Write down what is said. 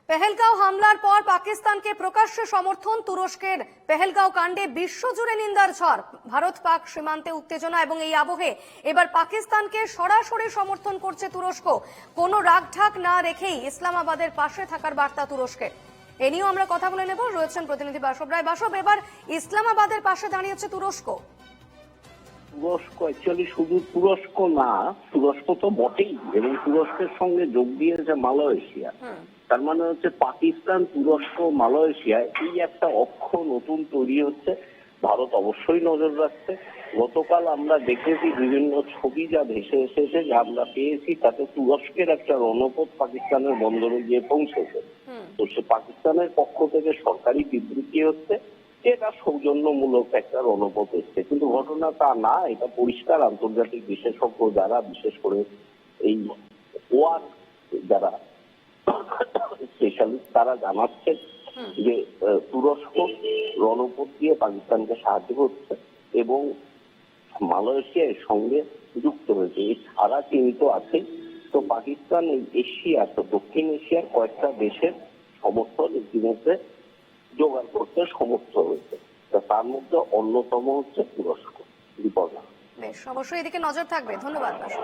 পেহেলগাঁও হামলার পর পাকিস্তানকে প্রকাশ্যে সমর্থন, তুরস্কের পেহেলগাঁও কাণ্ডে বিশ্বজুড়ে নিন্দার ঝড়। ভারত পাক সীমান্তে উত্তেজনা এবং এই আবহে এবার পাকিস্তানকে সরাসরি সমর্থন করছে তুরস্ক। কোনো রাগঢাক না রেখেই ইসলামাবাদের পাশে থাকার বার্তা তুরস্কের। এ নিয়েও আমরা কথা বলে নেব, রয়েছেন প্রতিনিধি বাসব রায়। বাসব, এবার ইসলামাবাদের পাশে দাঁড়িয়েছে তুরস্ক। তুরস্ক অ্যাকচুয়ালি শুধু তুরস্ক না, তুরস্ক তো বটেই, এবং তুরস্কের সঙ্গে যোগ দিয়েছে মালয়েশিয়া। তার মানে হচ্ছে পাকিস্তান, তুরস্ক, মালয়েশিয়া, এই একটা অক্ষ নতুন তৈরি হচ্ছে। ভারত অবশ্যই নজর রাখছে। গতকাল আমরা দেখেছি বিভিন্ন ছবি যা ভেসে এসেছে, যা আমরা পেয়েছি, তাতে তুরস্কের একটা রণপথ পাকিস্তানের বন্দরে গিয়ে পৌঁছেছে। তো সে পাকিস্তানের পক্ষ থেকে সরকারি বিবৃতি হচ্ছে এটা সৌজন্যমূলক একটা রণপথ এসছে, কিন্তু ঘটনা তা না। এটা পরিষ্কার আন্তর্জাতিক বিশেষজ্ঞ যারা, বিশেষ করে এই ওয়ার যারা স্পেশালিস্ট, তারা জানাচ্ছেন যে তুরস্ক রণপথ দিয়ে পাকিস্তানকে সাহায্য করছে এবং মালয়েশিয়া এর সঙ্গে যুক্ত হয়েছে। এছাড়া কিন্তু আছে, তো পাকিস্তান এই এশিয়া, তো দক্ষিণ এশিয়ার কয়েকটা দেশের সমর্থন ইতিমধ্যে জোগাড় করতে সমর্থ হয়েছে। তার মধ্যে অন্যতম হচ্ছে তুরস্ক। বেশ, অবশ্যই এদিকে নজর থাকবে। ধন্যবাদ বাসব।